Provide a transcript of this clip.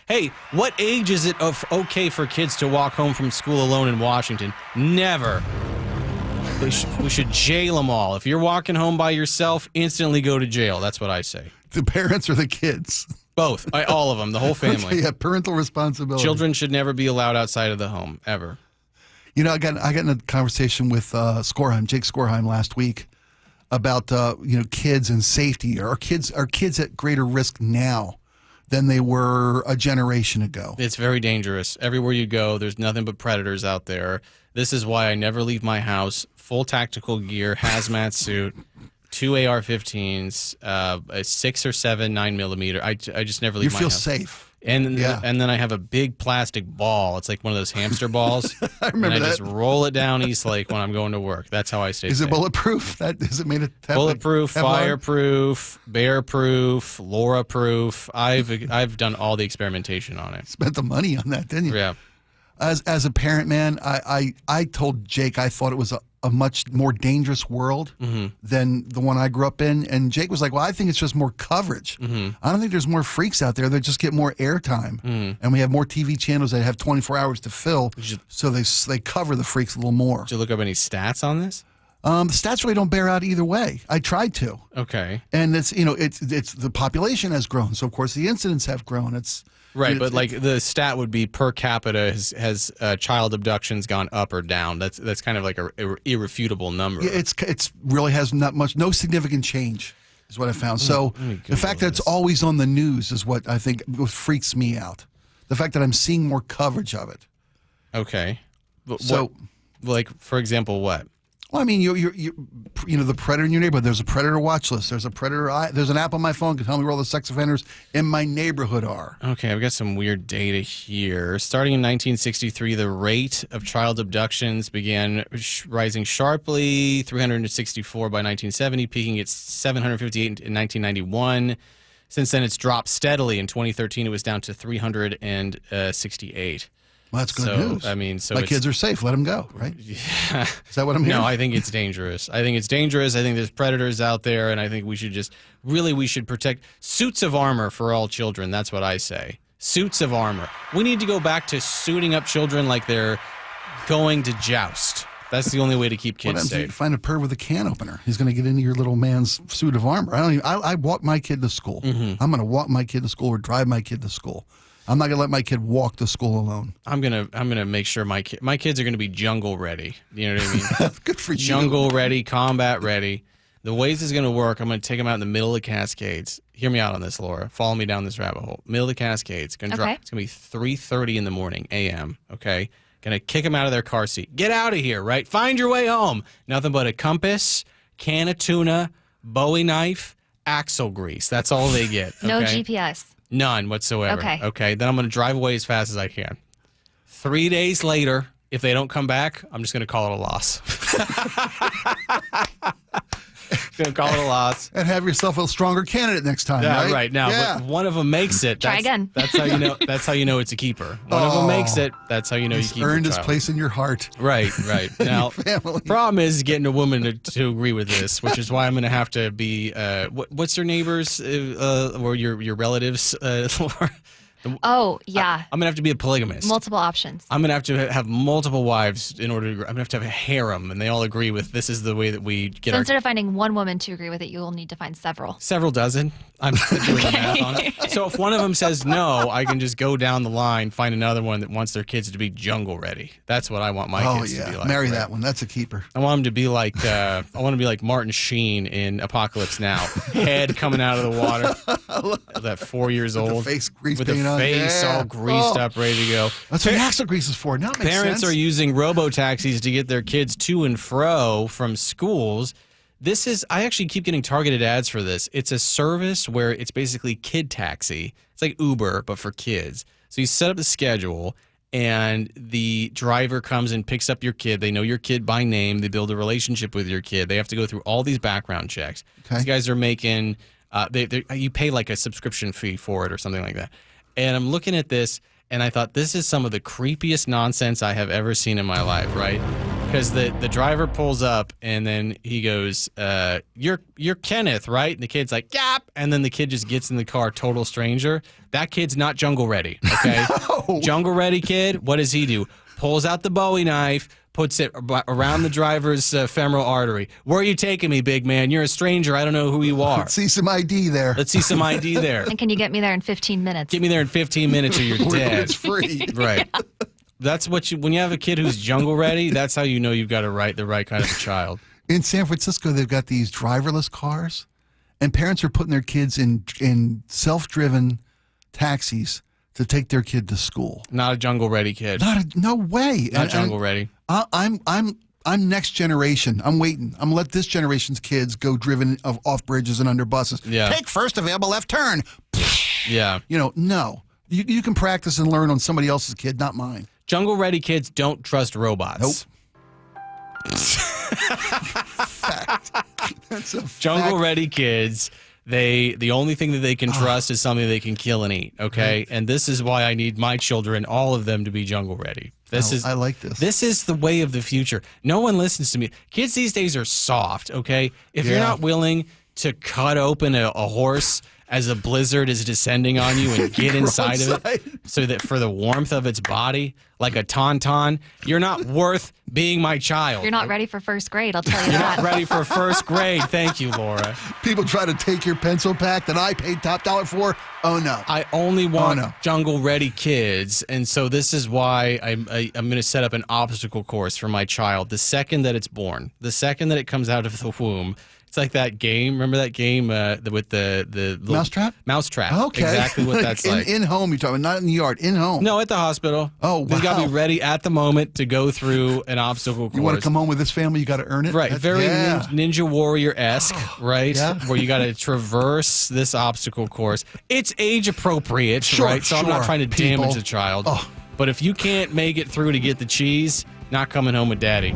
Hey, what age is it okay for kids to walk home from school alone in Washington? Never. We should jail them all. If you're walking home by yourself, instantly go to jail. That's what I say. The parents or the kids? Both. All of them. The whole family. Okay, yeah, parental responsibility. Children should never be allowed outside of the home, ever. You know, I got in a conversation with Jake Skorheim last week about kids and safety. Are kids at greater risk now than they were a generation ago? It's very dangerous. Everywhere you go, there's nothing but predators out there. This is why I never leave my house. Full tactical gear, hazmat suit, 2 AR-15s, a 6 or 7 9mm. I just never leave my house. You feel safe. And then I have a big plastic ball. It's like one of those hamster balls. I remember and I that. just roll it down East Lake when I'm going to work. That's how I stay safe. Is it bulletproof? Is it made of bulletproof, Kevlar? fireproof, bear-proof, LoRa-proof. I've done all the experimentation on it. Spent the money on that, didn't you? Yeah. As a parent, man, I told Jake I thought it was a much more dangerous world than the one I grew up in. And Jake was like, well, I think it's just more coverage. I don't think there's more freaks out there that just get more airtime. And we have more TV channels that have 24 hours to fill, so they cover the freaks a little more. Did you look up any stats on this? The stats really don't bear out either way. I tried to. Okay. And it's the population has grown, so of course the incidents have grown. Right, but like the stat would be per capita has child abductions gone up or down. That's kind of like a irrefutable number. Yeah, it's really has no significant change is what I found. So the fact that it's always on the news is what I think freaks me out. The fact that I'm seeing more coverage of it. Okay. So, like for example, what? Well, I mean, you the predator in your neighborhood. There's a predator watch list. There's an app on my phone that can tell me where all the sex offenders in my neighborhood are. Okay, I've got some weird data here. Starting in 1963, the rate of child abductions began rising sharply, 364 by 1970, peaking at 758 in 1991. Since then, it's dropped steadily. In 2013, it was down to 368. Well, that's good news. I mean, my kids are safe. Let them go, right? Yeah. Is that what I'm hearing? No, I think it's dangerous. I think there's predators out there, and I think we should protect suits of armor for all children. That's what I say. Suits of armor. We need to go back to suiting up children like they're going to joust. That's the only way to keep kids safe. You find a perv with a can opener. He's going to get into your little man's suit of armor. I walk my kid to school. I'm going to walk my kid to school or drive my kid to school. I'm not gonna let my kid walk to school alone. I'm gonna make sure my kids are gonna be jungle ready. You know what I mean? Good for you. Jungle ready, combat ready. The ways it's gonna work, I'm gonna take them out in the middle of the Cascades. Hear me out on this, Laura. Follow me down this rabbit hole. Middle of the Cascades. It's gonna be 3:30 in the morning, a.m. Okay, gonna kick them out of their car seat. Get out of here, right? Find your way home. Nothing but a compass, can of tuna, Bowie knife, axle grease. That's all they get. Okay? No GPS. None whatsoever. Okay. Then I'm going to drive away as fast as I can. 3 days later, if they don't come back, I'm just going to call it a loss. Going to call it a loss. And have yourself a stronger candidate next time, right? Right. Now, if one of them makes it. Try again. That's how you know. That's how you know it's a keeper. One of them makes it. That's how you know you keep. Earned his place in your heart. Right. Now, problem is getting a woman to agree with this, which is why I'm going to have to be. What's your neighbors or your relatives? Oh, yeah. I'm going to have to be a polygamist. Multiple options. I'm going to have multiple wives in order to. I'm going to have a harem, and they all agree with this is the way that we get So instead of finding one woman to agree with it, you will need to find several. Several dozen. I'm doing the math on it. So if one of them says no, I can just go down the line, find another one that wants their kids to be jungle ready. That's what I want my kids to be like. Marry that one. That's a keeper. I want them to be like Martin Sheen in Apocalypse Now. Head coming out of the water. That 4 years old. With the face grease with the face all greased up, ready to go. That's what axle grease is for. Now it makes Parents sense. are using robo-taxis to get their kids to and fro from schools. I actually keep getting targeted ads for this. It's a service where it's basically kid taxi. It's like Uber, but for kids. So you set up the schedule, and the driver comes and picks up your kid. They know your kid by name. They build a relationship with your kid. They have to go through all these background checks. Okay. These guys are making, you pay like a subscription fee for it or something like that. And I'm looking at this, and I thought, this is some of the creepiest nonsense I have ever seen in my life, right? because the driver pulls up and then he goes, "You're Kenneth, right?" And the kid's like, "Yep." And then the kid just gets in the car, total stranger. That kid's not jungle ready. Okay, No. Jungle ready kid. What does he do? Pulls out the Bowie knife. Puts it around the driver's femoral artery. Where are you taking me, big man? You're a stranger. I don't know who you are. Let's see some ID there. Let's see some ID there. And can you get me there in 15 minutes? Get me there in 15 minutes or you're dead. It's free. Right. That's what when you have a kid who's jungle ready, that's how you know you've got the right kind of a child. In San Francisco, they've got these driverless cars, and parents are putting their kids in self-driven taxis to take their kid to school. Not a jungle ready kid. No way. Not jungle ready. I'm next generation. I'm waiting. I'm gonna let this generation's kids go driven off bridges and under buses. Yeah. Take first available left turn. Yeah. No. You can practice and learn on somebody else's kid, not mine. Jungle ready kids don't trust robots. Nope. Fact. That's a fact. Jungle ready kids, the only thing that they can trust is something they can kill and eat, okay? Right. And this is why I need my children, all of them, to be jungle ready. I like this. This is the way of the future. No one listens to me. Kids these days are soft, okay? If you're not willing to cut open a horse as a blizzard is descending on you and get inside of it so that for the warmth of its body, like a tauntaun, you're not worth being my child. You're not ready for first grade, I'll tell you You're that. not ready for first grade. Thank you, Laura. People try to take your pencil pack that I paid top dollar for. Oh, no. I only want jungle-ready kids, and so this is why I'm going to set up an obstacle course for my child the second that it's born, the second that it comes out of the womb. It's like that game. Remember that game with the Mousetrap? Mousetrap. Okay. Exactly what that's like. In home, you're talking, not in the yard, in home. No, at the hospital. Oh, wow. You got to be ready at the moment to go through an obstacle course. You want to come home with this family, you got to earn it? Right, very Ninja Warrior-esque, right? Yeah. Where you got to traverse this obstacle course. It's age appropriate, right? So I'm not trying to damage the child. But if you can't make it through to get the cheese, not coming home with daddy.